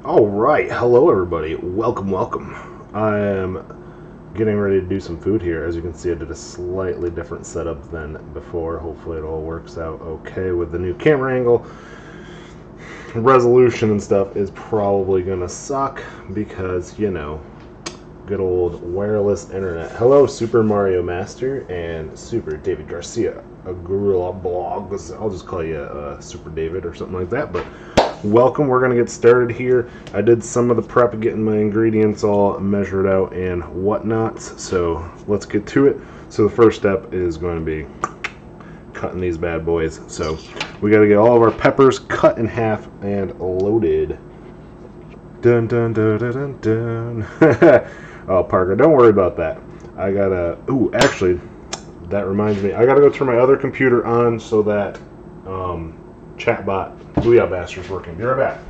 Alright, hello everybody, welcome. I am getting ready to do some food here. As you can see, I did a slightly different setup than before. Hopefully it all works out okay with the new camera angle. Resolution and stuff is probably gonna suck because, you know, good old wireless internet. Hello Super Mario Master and Super David Garcia, a gorilla blogs. I'll just call you Super David or something like that, but welcome. We're going to get started here. I did some of the prep, getting my ingredients all measured out and whatnot, so let's get to it. So the first step is going to be cutting these bad boys. So we got to get all of our peppers cut in half and loaded. Dun dun dun dun dun dun. Oh, Parker, don't worry about that. I gotta, ooh, actually, that reminds me, I gotta go turn my other computer on so that chatbot Booyaa Bastard's working. Be right back.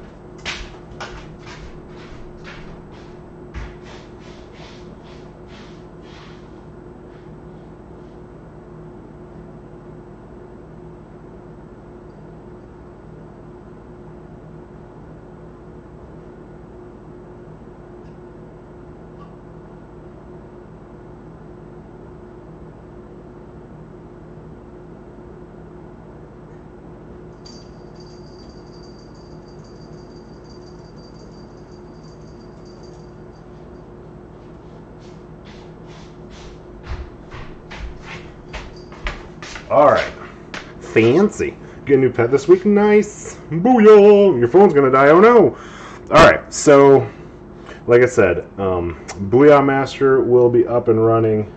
Alright, fancy. Get a new pet this week, nice. Booyah! Your phone's gonna die, oh no! Alright, so, like I said, Booyaa Master will be up and running,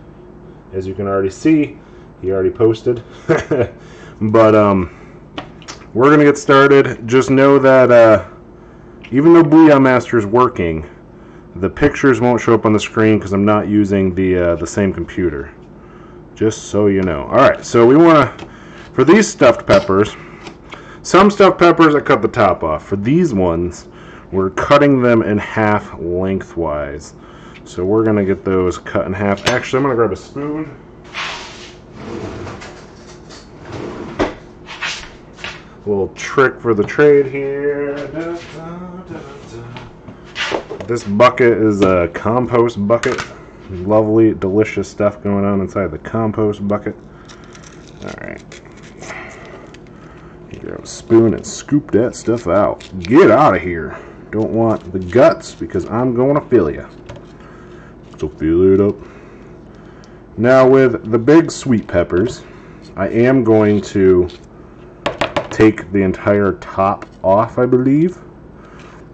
as you can already see. He already posted. But, we're gonna get started. Just know that, even though Booyaa Master is working, the pictures won't show up on the screen because I'm not using the same computer. Just so you know. Alright, so we want to, for these stuffed peppers, some stuffed peppers I cut the top off. For these ones, we're cutting them in half lengthwise. So we're going to get those cut in half. Actually, I'm going to grab a spoon. A little trick for the trade here. This bucket is a compost bucket. Lovely, delicious stuff going on inside the compost bucket. Alright. Grab a spoon and scoop that stuff out. Get out of here. Don't want the guts because I'm going to fill you. So fill it up. Now with the big sweet peppers, I am going to take the entire top off, I believe.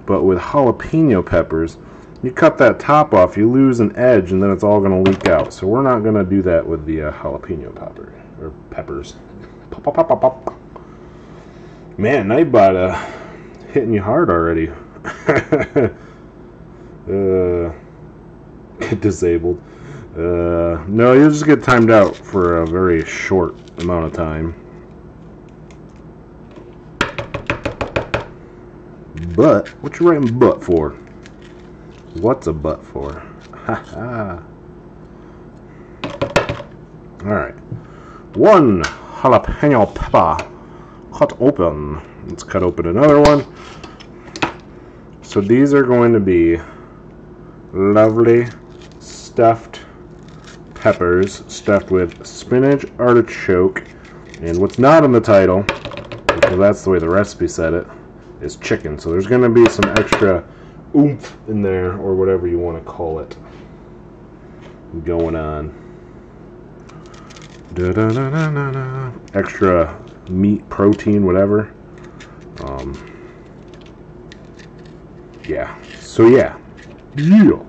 But with jalapeno peppers, you cut that top off, you lose an edge, and then it's all going to leak out. So we're not going to do that with the jalapeno pepper, or peppers. Pop, pop, pop, pop, pop. Man, Nightbot hitting you hard already. Disabled. No, you'll just get timed out for a very short amount of time. But, what you writing butt for? What's a butt for? Haha. Alright. One jalapeno pepper. Cut open. Let's cut open another one. So these are going to be lovely stuffed peppers stuffed with spinach, artichoke, and what's not in the title, because that's the way the recipe said it, is chicken. So there's going to be some extra oomph in there, or whatever you want to call it, going on. Extra meat, protein, whatever. Yeah. So yeah. Yeah.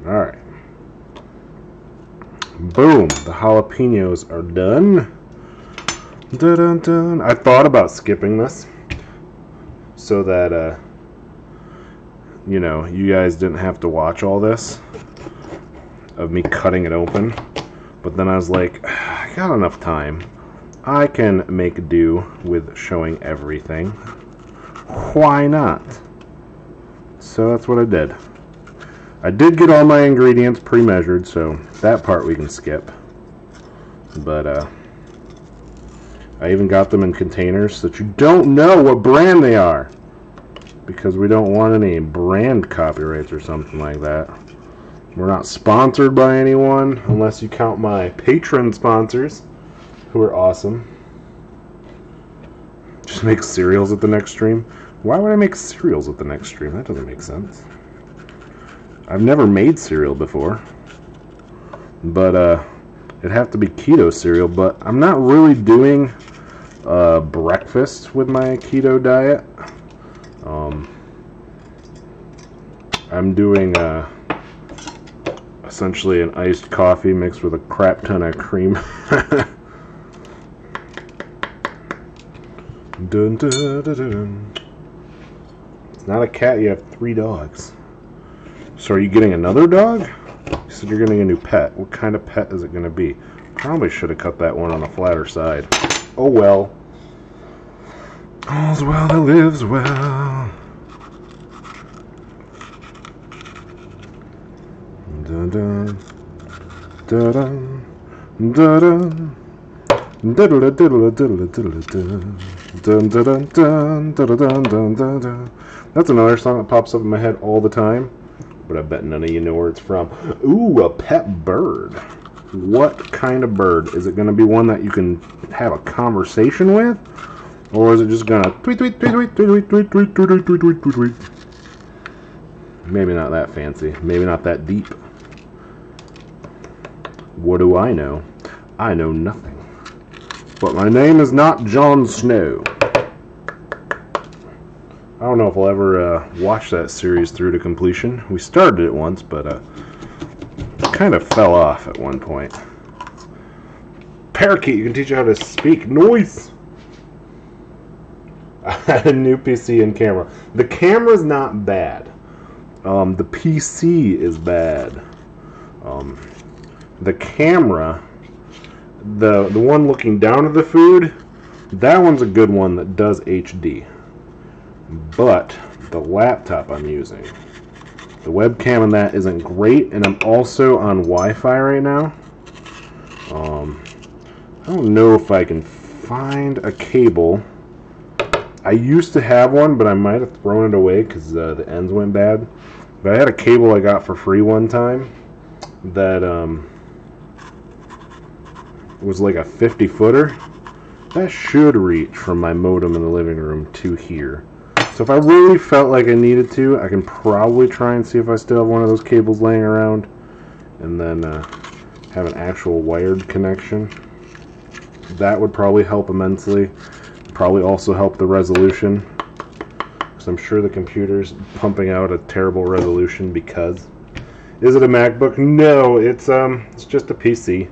Alright. Boom. The jalapenos are done. Dun, dun, dun. I thought about skipping this so that, you know, you guys didn't have to watch all this of me cutting it open. But then I was like, I got enough time. I can make do with showing everything. Why not? So that's what I did. I did get all my ingredients pre-measured, so that part we can skip. But, I even got them in containers so that you don't know what brand they are. Because we don't want any brand copyrights or something like that. We're not sponsored by anyone, unless you count my patron sponsors, who are awesome. Just make cereals at the next stream. Why would I make cereals at the next stream? That doesn't make sense. I've never made cereal before. But, it'd have to be keto cereal, but I'm not really doing breakfast with my keto diet. I'm doing essentially an iced coffee mixed with a crap ton of cream. Dun, dun, dun, dun. It's not a cat, you have 3 dogs. So are you getting another dog? You said you're getting a new pet. What kind of pet is it going to be? Probably should have cut that one on a flatter side. Oh well. All's well that lives well. Dun dun dun dun dun diddle diddle diddle diddle dun dun dun dun dun dun dun dun. That's another song that pops up in my head all the time, but I bet none of you know where it's from. Ooh, a pet bird. What kind of bird? Is it going to be one that you can have a conversation with? Or is it just going to tweet, tweet, tweet, tweet, tweet, tweet, tweet, tweet, tweet, tweet, tweet, tweet? Maybe not that fancy. Maybe not that deep. What do I know? I know nothing. But my name is not Jon Snow. I don't know if I'll ever watch that series through to completion. We started it once, but kind of fell off at one point. Parakeet, you can teach you how to speak. Noise! I had a new PC and camera. The camera's not bad. The PC is bad. The camera, the one looking down at the food, that one's a good one that does HD. But the laptop I'm using, the webcam on that isn't great, and I'm also on Wi-Fi right now. I don't know if I can find a cable. I used to have one, but I might have thrown it away because the ends went bad. But I had a cable I got for free one time that was like a 50-footer. That should reach from my modem in the living room to here. So if I really felt like I needed to, I can probably try and see if I still have one of those cables laying around, and then have an actual wired connection. That would probably help immensely. Probably also help the resolution, because I'm sure the computer's pumping out a terrible resolution because... Is it a MacBook? No, it's just a PC.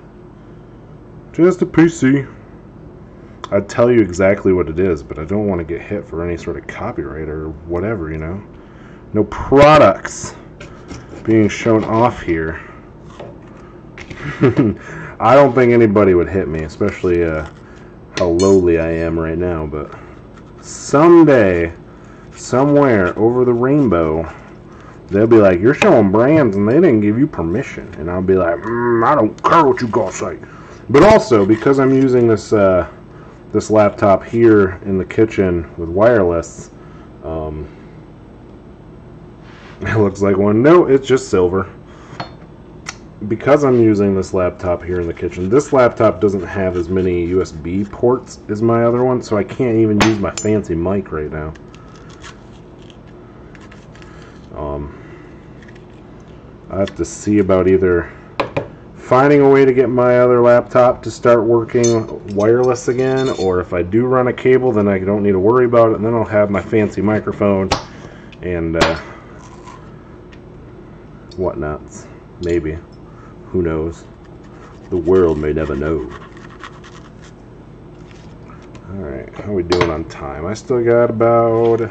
Just a PC. I'd tell you exactly what it is, but I don't want to get hit for any sort of copyright or whatever, you know? No products being shown off here. I don't think anybody would hit me, especially how lowly I am right now, but someday, somewhere over the rainbow, they'll be like, you're showing brands and they didn't give you permission. And I'll be like, I don't care what you gotta say. But also, because I'm using this this laptop here in the kitchen with wireless, It looks like one. No, it's just silver. Because I'm using this laptop here in the kitchen, this laptop doesn't have as many USB ports as my other one, so I can't even use my fancy mic right now. I have to see about either finding a way to get my other laptop to start working wireless again, or if I do run a cable, then I don't need to worry about it, and then I'll have my fancy microphone and whatnots. Maybe. Who knows? The world may never know. Alright, how are we doing on time? I still got about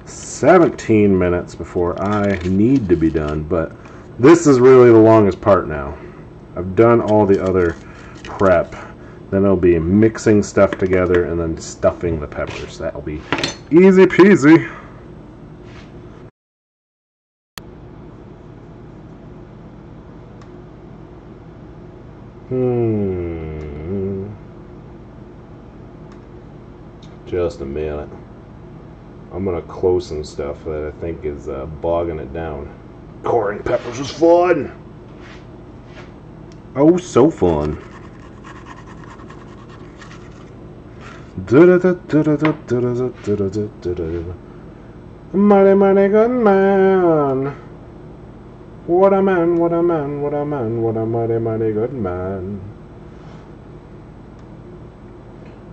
17 minutes before I need to be done, but this is really the longest part now. I've done all the other prep. Then I'll be mixing stuff together and then stuffing the peppers. That'll be easy peasy. Just a minute. I'm gonna close some stuff that I think is bogging it down. Coring peppers was fun! Oh, so fun. Mighty, mighty good man. What a man, what a man, what a man, what a mighty, mighty good man.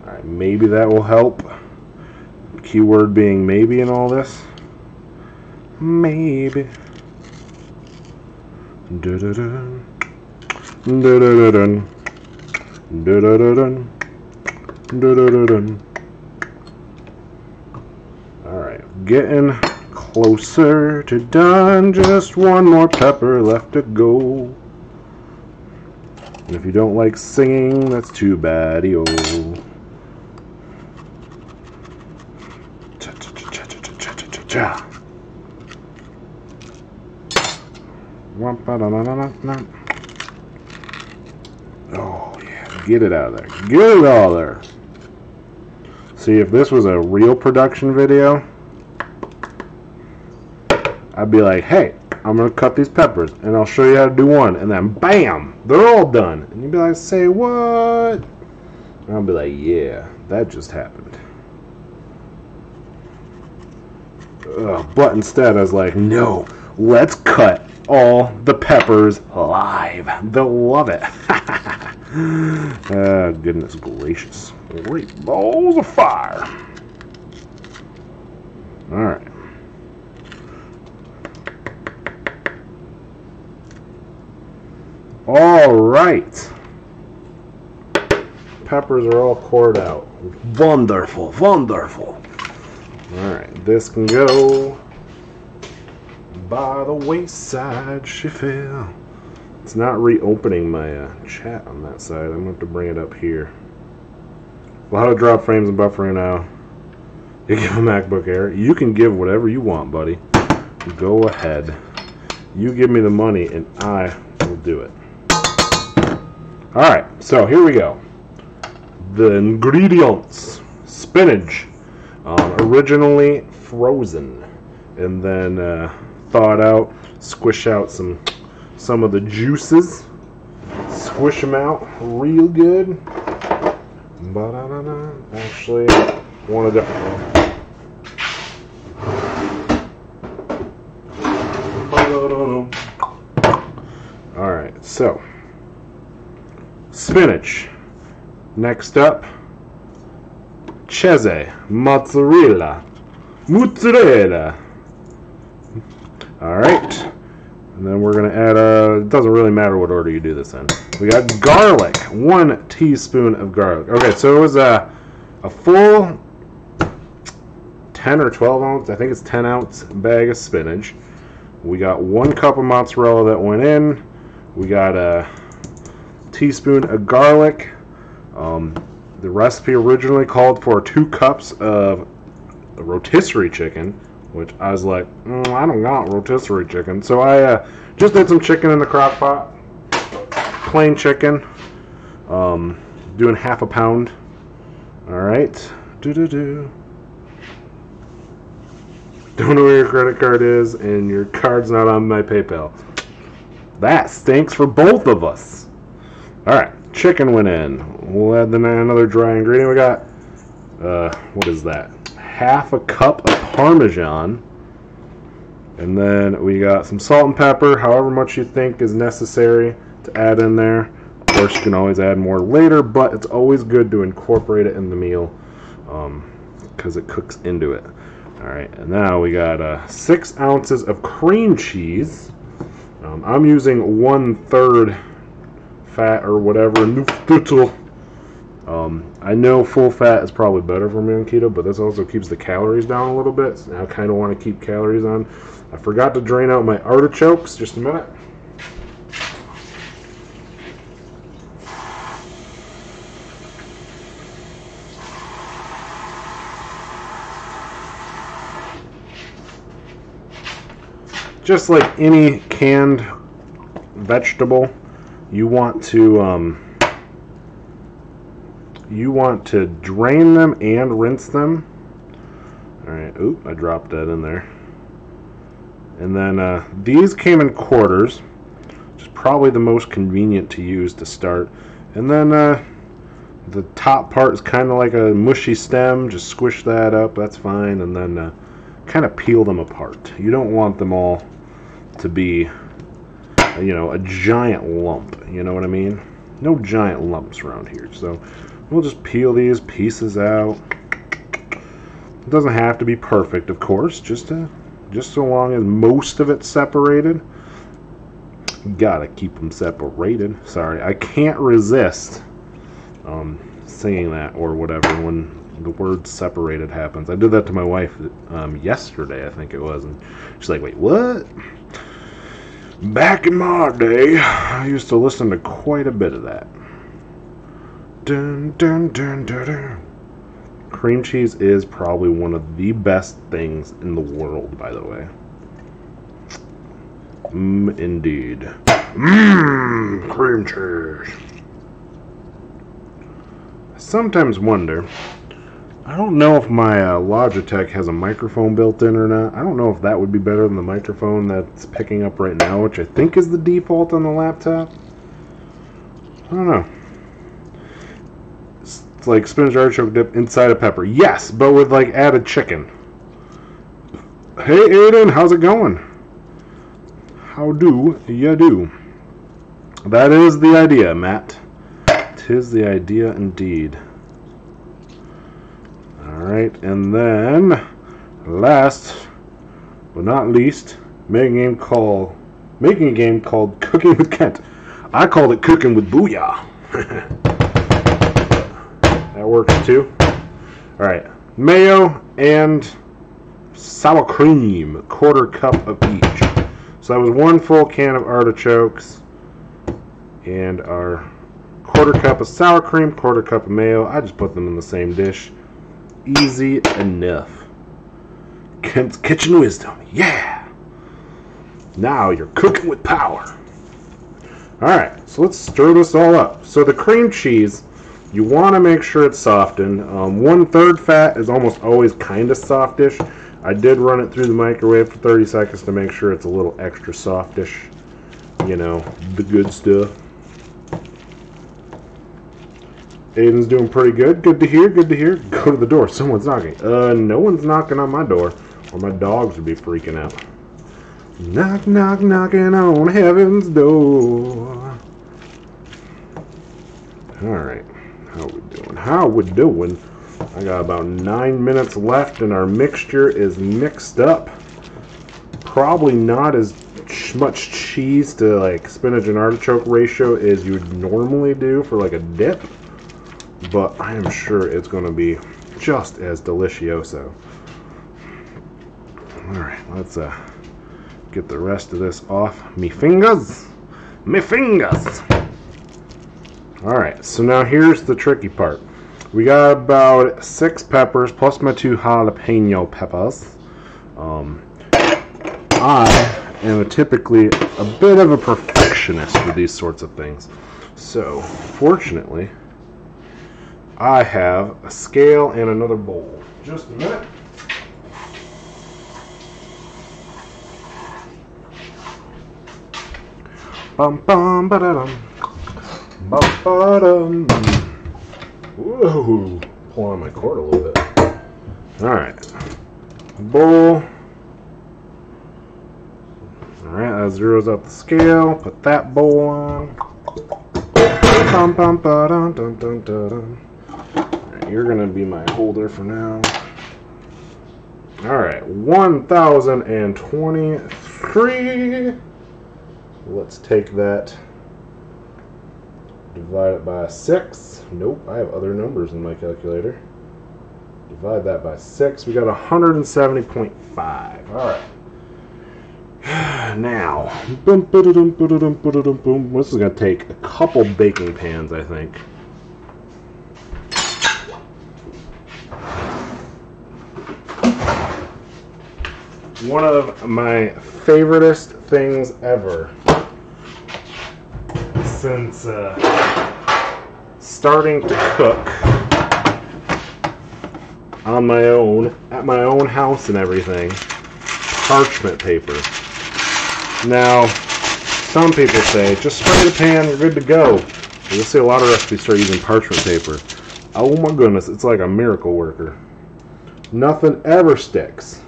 Alright, maybe that will help. Keyword being maybe in all this. Maybe. Dun-dun-dun. Dun-dun-dun. Dun-dun-dun. Dun-dun-dun. Alright, getting closer to done. Just one more pepper left to go. And if you don't like singing, that's too bad-y-o. Cha-cha-cha-cha-cha-cha-cha-cha. Oh yeah, get it out of there. Get it out of there. See, if this was a real production video, I'd be like, hey, I'm going to cut these peppers, and I'll show you how to do one, and then BAM! They're all done. And you'd be like, say what? And I'll be like, yeah, that just happened. But instead, I was like, no, let's cut all the peppers live. They'll love it. Goodness gracious. Great balls of fire. Alright. Alright. Peppers are all poured out. Wonderful, wonderful. Alright, this can go by the wayside she fell. It's not reopening my chat on that side. I'm going to have to bring it up here. A lot of drop frames and buffering now. You give a MacBook Air. You can give whatever you want, buddy. Go ahead. You give me the money and I will do it. Alright, so here we go. The ingredients. Spinach. Originally frozen. And then thawed out. Squish out some of the juices. Squish them out real good. Actually, one of the... Alright, so spinach. Next up, cheese, mozzarella. Alright. And then we're going to add it doesn't really matter what order you do this in. We got garlic. 1 teaspoon of garlic. Okay, so it was a full 10 or 12 ounce, I think it's 10 ounce bag of spinach. We got 1 cup of mozzarella that went in. We got a teaspoon of garlic. The recipe originally called for 2 cups of rotisserie chicken, which I was like, I don't want rotisserie chicken. So I just did some chicken in the crock pot. Plain chicken. Doing ½ pound. Alright. Don't know where your credit card is, and your card's not on my PayPal. That stinks for both of us. Alright, chicken went in. We'll add another dry ingredient. We got, what is that? Half a cup of Parmesan. And then we got some salt and pepper, however much you think is necessary to add in there. Of course, you can always add more later, but it's always good to incorporate it in the meal because it cooks into it. Alright, and now we got 6 ounces of cream cheese. I'm using 1/3 fat or whatever. I know full fat is probably better for me on keto, but this also keeps the calories down a little bit. So I kind of want to keep calories on. I forgot to drain out my artichokes. Just a minute. Just like any canned vegetable, you want to drain them and rinse them. Alright, oop, I dropped that in there. And then these came in quarters, which is probably the most convenient to use to start. And then the top part is kind of like a mushy stem. Just squish that up, that's fine. And then kind of peel them apart. You don't want them all to be, you know, a giant lump. You know what I mean? No giant lumps around here. So we'll just peel these pieces out. It doesn't have to be perfect, of course, just so long as most of it's separated. Gotta keep them separated. Sorry, I can't resist saying that or whatever when the word separated happens. I did that to my wife yesterday, I think it was, and she's like, wait, what? Back in my day, I used to listen to quite a bit of that. Dun, dun, dun, dun, dun. Cream cheese is probably one of the best things in the world, by the way. Indeed. Cream cheese. I sometimes wonder, I don't know if my Logitech has a microphone built in or not. I don't know if that would be better than the microphone that's picking up right now, which I think is the default on the laptop. I don't know. It's like spinach artichoke dip inside of pepper. Yes, but with like added chicken. Hey Aiden, how's it going? How do ya do? That is the idea, Matt. 'Tis the idea indeed. Alright, and then last but not least, making a game called Cooking with Kent. I called it Cooking with Booyaa. That works too. Alright, mayo and sour cream, 1/4 cup of each. So that was 1 full can of artichokes and our 1/4 cup of sour cream, 1/4 cup of mayo. I just put them in the same dish. Easy enough. Kent's kitchen wisdom. Yeah! Now you're cooking with power. Alright, so let's stir this all up. So the cream cheese, you want to make sure it's softened. 1/3 fat is almost always kind of softish. I did run it through the microwave for 30 seconds to make sure it's a little extra softish. You know, the good stuff. Aiden's doing pretty good. Good to hear, good to hear. Go to the door. Someone's knocking. No one's knocking on my door. Or my dogs would be freaking out. Knock, knock, knocking on heaven's door. Alright. How we doing? How we doing? I got about 9 minutes left and our mixture is mixed up. Probably not as much cheese to like spinach and artichoke ratio as you would normally do for like a dip. But I am sure it's going to be just as delicioso. Alright, let's get the rest of this off me fingers. Me fingers! Alright, so now here's the tricky part. We got about 6 peppers plus my 2 jalapeno peppers. I am typically a bit of a perfectionist with these sorts of things. So, fortunately, I have a scale and another bowl. Just a minute. Bum bum ba da dum. Bum ba dum. Whoa. Pull on my cord a little bit. Alright. Bowl. Alright, that zeroes out the scale. Put that bowl on. Bum bum ba dum dum dum dum. Alright, you're gonna be my holder for now. Alright, 1,023. Let's take that, divide it by 6. Nope, I have other numbers in my calculator. Divide that by 6. We got 170.5. Alright. Now, this is going to take a couple baking pans, I think. One of my favoriteest things ever since starting to cook on my own, at my own house and everything, parchment paper. Now, some people say, just spray the pan, you're good to go. You'll see a lot of recipes start using parchment paper. Oh my goodness, it's like a miracle worker. Nothing ever sticks.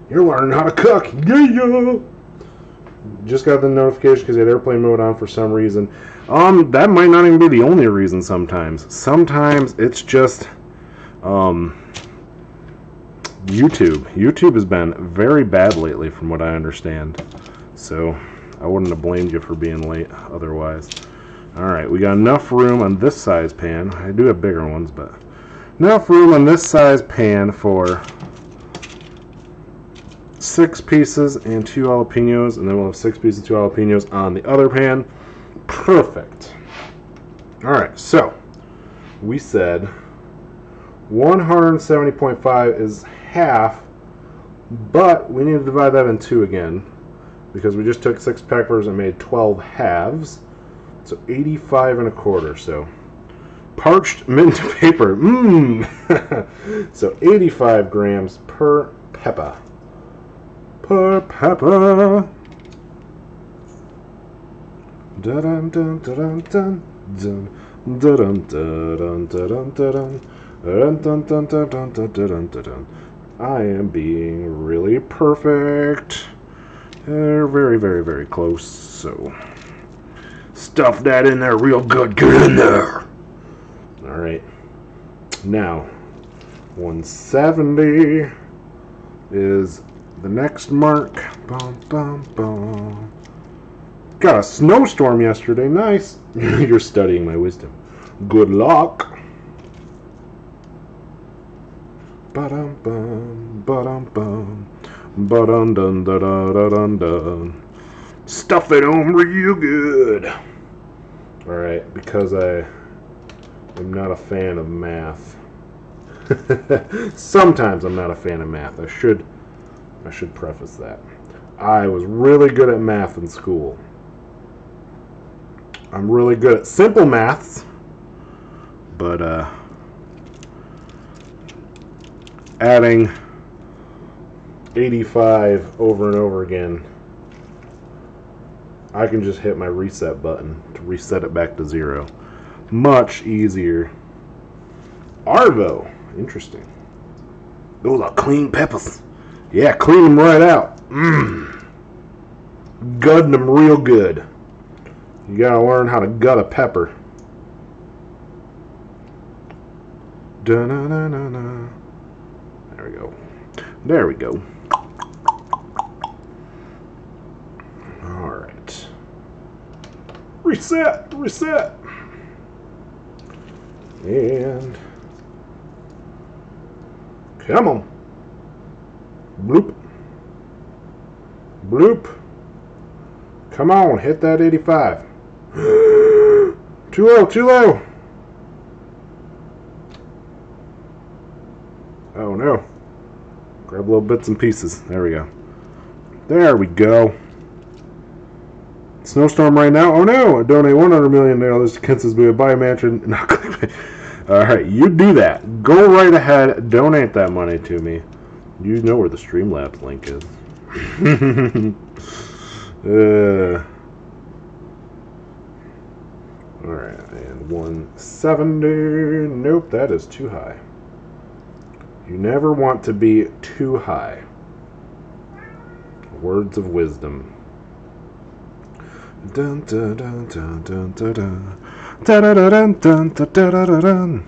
You're learning how to cook. Yeah! Just got the notification because you had airplane mode on for some reason. That might not even be the only reason sometimes. Sometimes it's just YouTube. YouTube has been very bad lately from what I understand. So I wouldn't have blamed you for being late otherwise. Alright, we got enough room on this size pan. I do have bigger ones, but enough room on this size pan for 6 pieces and 2 jalapenos, and then we'll have 6 pieces and 2 jalapenos on the other pan. Perfect. Alright, so we said 170.5 is half, but we need to divide that in 2 again because we just took 6 peppers and made 12 halves, so 85 1/4. So parched mint paper, so 85 grams per pepper. Per pepper. Dun dun dun dun dun dun dun dun dun dun. I am being really perfect. Very, very, very close. So stuff that in there real good. Get in there. All right. Now 170 is the next mark. Bum, bum, bum. Got a snowstorm yesterday. Nice. You're studying my wisdom. Good luck. Ba-dum bum, ba-dum bum, ba-dum dun da da da dun dun. Stuff it on real good. Alright, because I am not a fan of math. Sometimes I'm not a fan of math. I should preface that. I was really good at math in school. I'm really good at simple maths, but adding 85 over and over again, I can just hit my reset button to reset it back to 0. Much easier. Arvo, interesting. Those are clean peppers. Yeah, clean them right out. Gutting them real good. You gotta learn how to gut a pepper. Da-na-na-na-na. There we go. There we go. Alright. Reset! Reset! And come on. Bloop. Bloop. Come on, hit that 85. Too low, too low. Oh no. Grab little bits and pieces. There we go. There we go. Snowstorm right now. Oh no! I donate $100 million to Kansas Booyaa. Buy a mansion. No, alright, you do that. Go right ahead. Donate that money to me. You know where the Streamlabs link is. Alright, and 170. Nope, that is too high. You never want to be too high. Words of wisdom. Dun, dun, dun, dun, dun, dun, dun. Dun, dun, dun, dun, dun, dun, dun.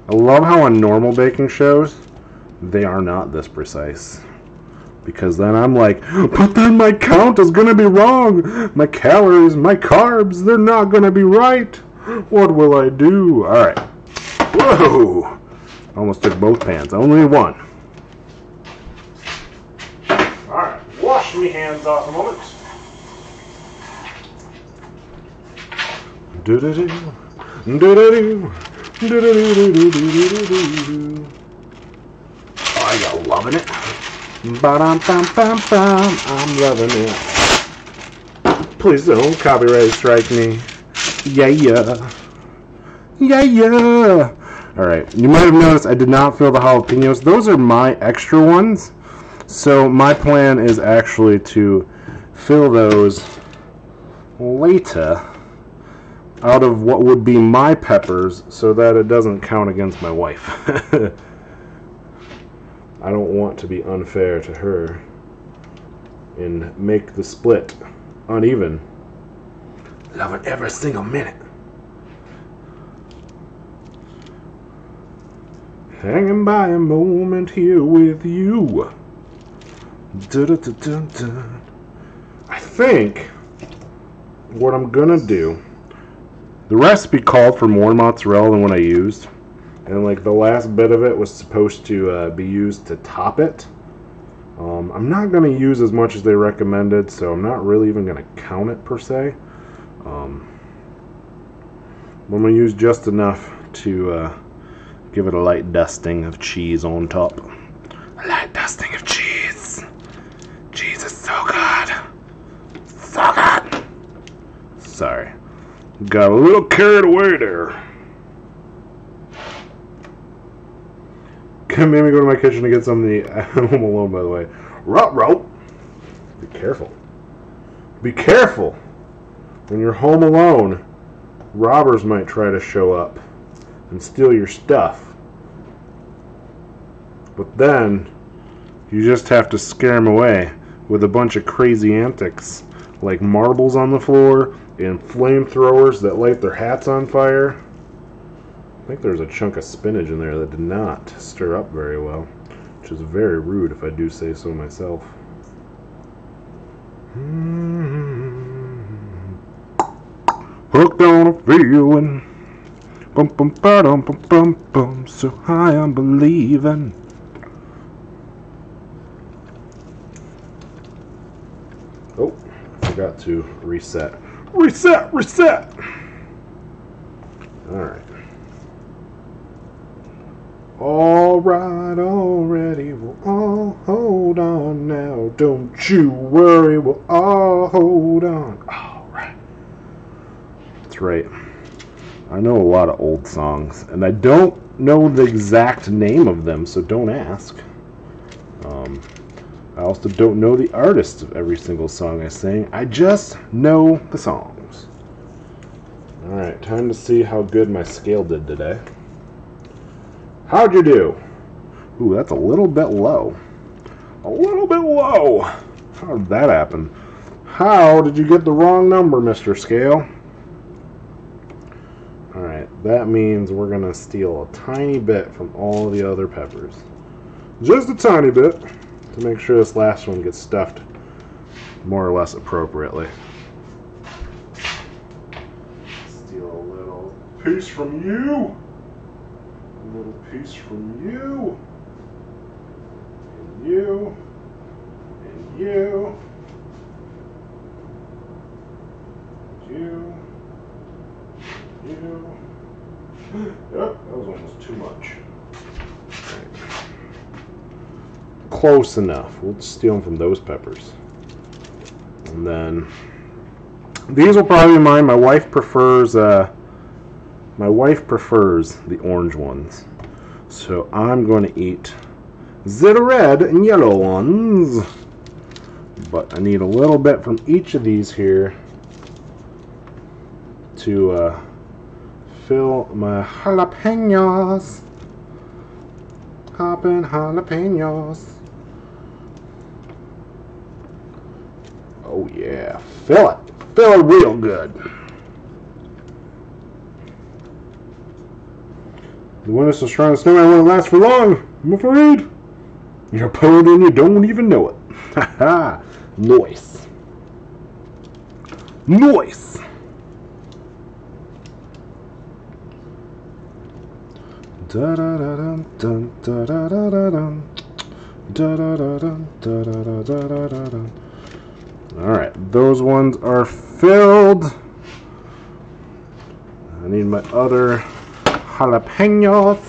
I love how on normal baking shows, they are not this precise. Because then I'm like, but then my count is going to be wrong. My calories, my carbs, they're not going to be right. What will I do? Alright. Whoa! Almost took both pans. Only one. Alright. Wash me hands off a moment. Do-do-do. Do-do-do. Do-do-do-do-do-do-do-do. Oh, you're loving it. Ba-dum-bum-bum-bum. I'm loving it. Please don't copyright strike me. Yeah, yeah. Yeah, yeah. Alright, you might have noticed I did not fill the jalapenos. Those are my extra ones. So my plan is actually to fill those later out of what would be my peppers so that it doesn't count against my wife. I don't want to be unfair to her and make the split uneven. Loving every single minute. Hanging by a moment here with you. Dun-dun-dun-dun-dun. I think what I'm gonna do, the recipe called for more mozzarella than what I used, and like the last bit of it was supposed to be used to top it. I'm not gonna use as much as they recommended, so I'm not really even gonna count it per se. I'm gonna use just enough to give it a light dusting of cheese on top. A light dusting of cheese. Cheese is so good. So good. Sorry. Got a little carried away there. Made me go to my kitchen to get some of the Home Alone, by the way. Ruh-roh. Be careful. Be careful. When you're home alone, robbers might try to show up and steal your stuff. But then, you just have to scare them away with a bunch of crazy antics, like marbles on the floor and flamethrowers that light their hats on fire. I think there's a chunk of spinach in there that did not stir up very well, which is very rude if I do say so myself. Hooked on a feeling, bum bum ba dum bum bum bum, so high I'm believing. Oh, I forgot to reset. Reset, reset. All right. All right, already, we'll all hold on now. Don't you worry, we'll all hold on. All right. That's right. I know a lot of old songs, and I don't know the exact name of them, so don't ask. I also don't know the artists of every single song I sing. I just know the songs. All right, time to see how good my scale did today. How'd you do? Ooh, that's a little bit low. A little bit low. How did that happen? How did you get the wrong number, Mr. Scale? Alright, that means we're going to steal a tiny bit from all the other peppers. Just a tiny bit, to make sure this last one gets stuffed more or less appropriately. Steal a little piece from you. A little piece from you, and you, and you, and you. Yep, that was almost too much. Right. Close enough. We'll steal them from those peppers. And then these will probably be mine. My wife prefers the orange ones. So I'm going to eat the red and yellow ones. But I need a little bit from each of these here. to fill my jalapenos. Hoppin' jalapenos. Oh yeah, fill it. Fill it real good. The wind is so strong the snowman won't last for long, I'm afraid. You're pulling and you don't even know it. Haha. Nice. Nice. Da da da dum dum da da da da dum da da da dum da da da da da dum. Alright, those ones are filled. I need my other jalapenos.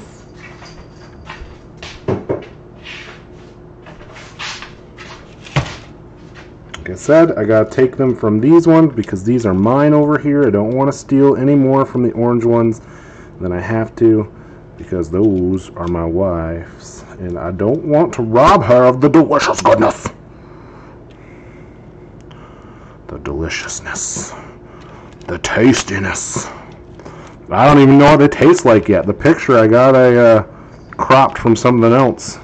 Like I said, I gotta take them from these ones because these are mine over here. I don't want to steal any more from the orange ones than I have to because those are my wife's and I don't want to rob her of the delicious goodness. The deliciousness. The tastiness. I don't even know what they taste like yet. The picture I got, I cropped from something else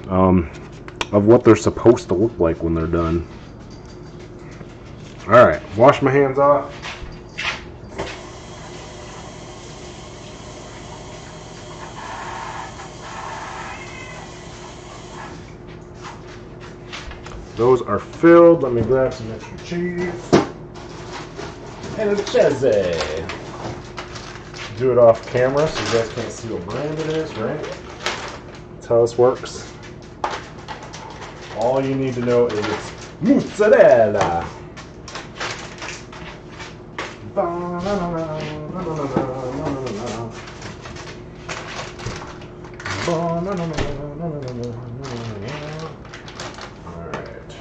of what they're supposed to look like when they're done. Alright, wash my hands off. Those are filled. Let me grab some extra cheese. And a cheese. Do it off camera so you guys can't see what brand it is, right? That's how this works. All you need to know is it's mozzarella. Alright.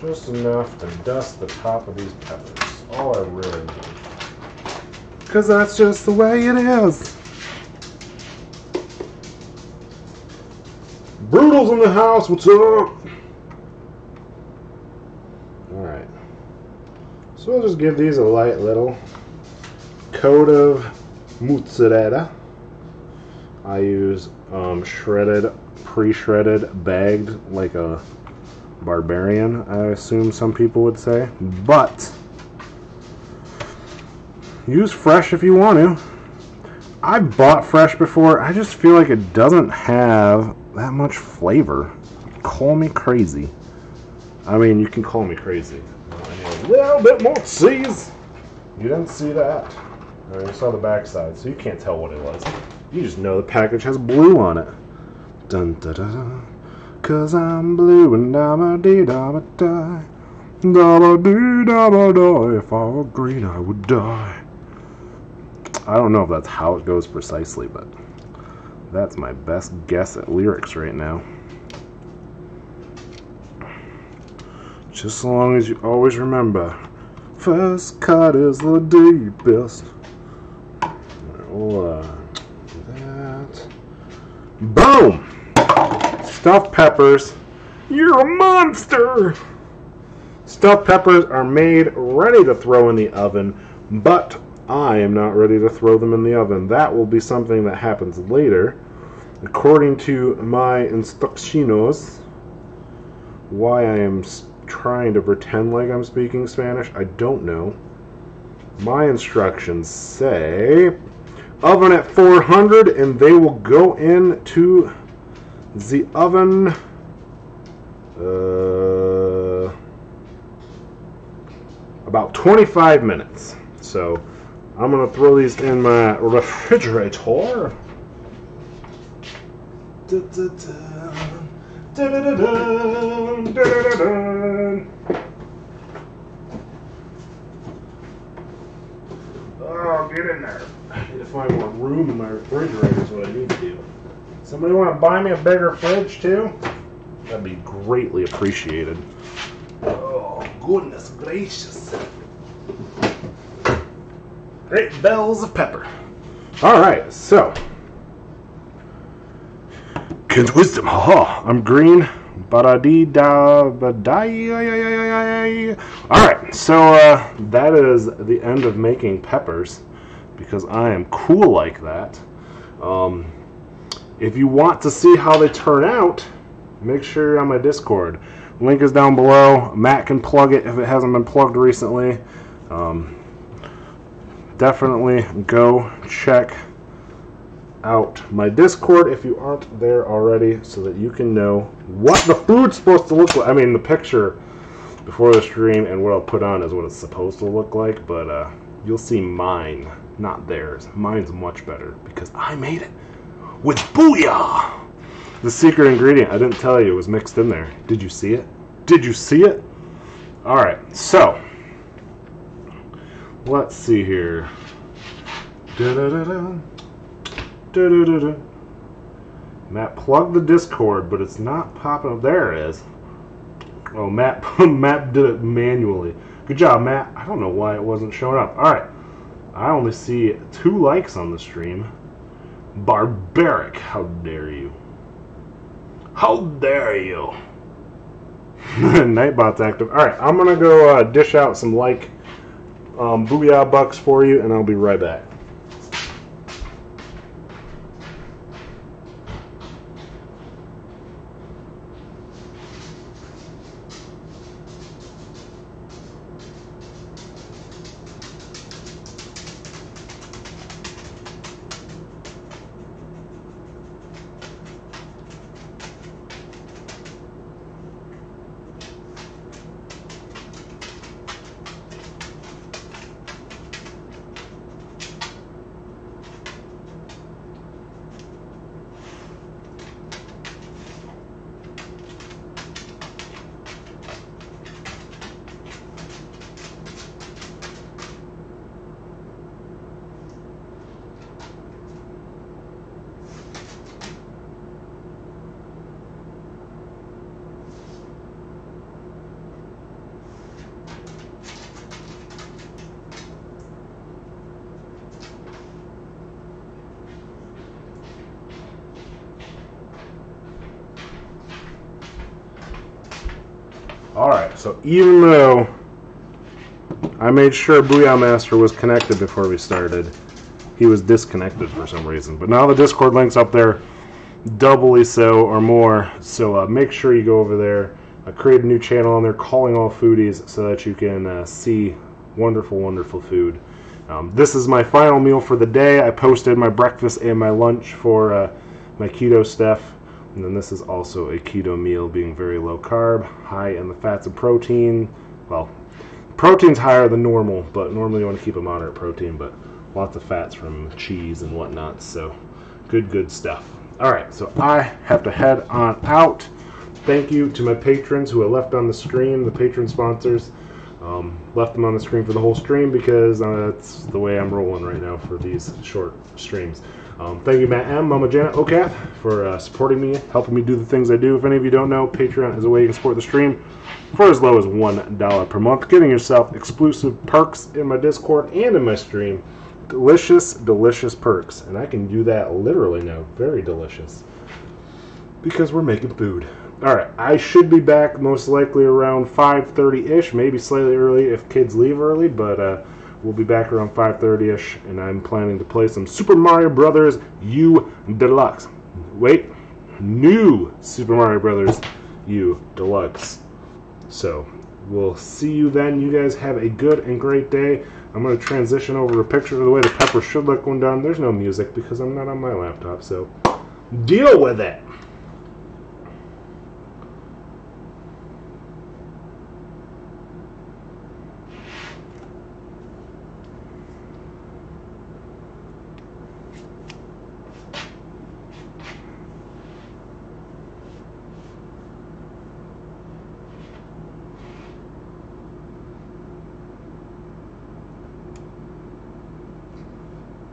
Just enough to dust the top of these peppers. All I really need. Because that's just the way it is. Brutal's in the house, what's up? Alright. So we'll just give these a light little coat of mozzarella. I use shredded, pre-shredded, bagged like a barbarian, I assume some people would say. But use fresh if you want to. I've bought fresh before. I just feel like it doesn't have that much flavor. Call me crazy. I mean, you can call me crazy. I need a little bit more cheese. You didn't see that. Or you saw the backside, so you can't tell what it was. You just know the package has blue on it. Dun da da da. 'Cause I'm blue and I'm a dee da ba die. Da ba dee da ba da. If I were green, I would die. I don't know if that's how it goes precisely, but that's my best guess at lyrics right now. Just as long as you always remember, first cut is the deepest. We'll do that. Boom! Stuffed peppers. You're a monster! Stuffed peppers are made ready to throw in the oven, but I am not ready to throw them in the oven. That will be something that happens later. According to my instrucciones, why I am trying to pretend like I'm speaking Spanish, I don't know. My instructions say oven at 400 and they will go into the oven about 25 minutes. So I'm going to throw these in my refrigerator. Oh, get in there. I need to find more room in my refrigerator is what I need to do. Somebody want to buy me a bigger fridge too? That'd be greatly appreciated. Oh, goodness gracious. Great bells of pepper. Alright, so. Kid's wisdom, haha. I'm green, Ba-da-dee-da-ba-da-yi-yi-yi-yi-yi. Alright, so that is the end of making peppers, because I am cool like that. If you want to see how they turn out, make sure you're on my Discord. Link is down below. Matt can plug it if it hasn't been plugged recently. Definitely go check out my Discord if you aren't there already, so that you can know what the food's supposed to look like. I mean, the picture before the stream and what I'll put on is what it's supposed to look like, but you'll see mine, not theirs. Mine's much better because I made it with Booyaa. The secret ingredient, I didn't tell you, was mixed in there. Did you see it? Did you see it? Alright, so let's see here. Da-da-da-da. Da-da-da-da. Matt plugged the Discord, but it's not popping up. There it is. Oh, Matt did it manually. Good job, Matt. I don't know why it wasn't showing up. Alright. I only see 2 likes on the stream. Barbaric. How dare you? How dare you? Nightbot's active. Alright, I'm going to go dish out some Booyaa bucks for you, and I'll be right back. Alright, so even though I made sure Booyaa Master was connected before we started, he was disconnected for some reason. But now the Discord link's up there, doubly so or more, so make sure you go over there. I created a new channel on there, Calling All Foodies, so that you can see wonderful, wonderful food. This is my final meal for the day. I posted my breakfast and my lunch for my keto stuff. And then this is also a keto meal, being very low carb, high in the fats and protein. Well, protein's higher than normal, but normally you want to keep a moderate protein, but lots of fats from cheese and whatnot, so good stuff. Alright, so I have to head on out. Thank you to my patrons who I left on the stream, the patron sponsors. Left them on the screen for the whole stream because that's the way I'm rolling right now for these short streams. Thank you, Matt M, Mama Janet, OCAT, for supporting me, helping me do the things I do. If any of you don't know, Patreon is a way you can support the stream for as low as $1 per month, getting yourself exclusive perks in my Discord and in my stream. Delicious, delicious perks. And I can do that literally now. Very delicious. Because we're making food. Alright, I should be back most likely around 5:30-ish, maybe slightly early if kids leave early, but we'll be back around 5:30-ish, and I'm planning to play some Super Mario Brothers U Deluxe. Wait, new Super Mario Brothers U Deluxe. So, we'll see you then. You guys have a good and great day. I'm going to transition over to a picture of the way the pepper should look when done. There's no music because I'm not on my laptop, so deal with it.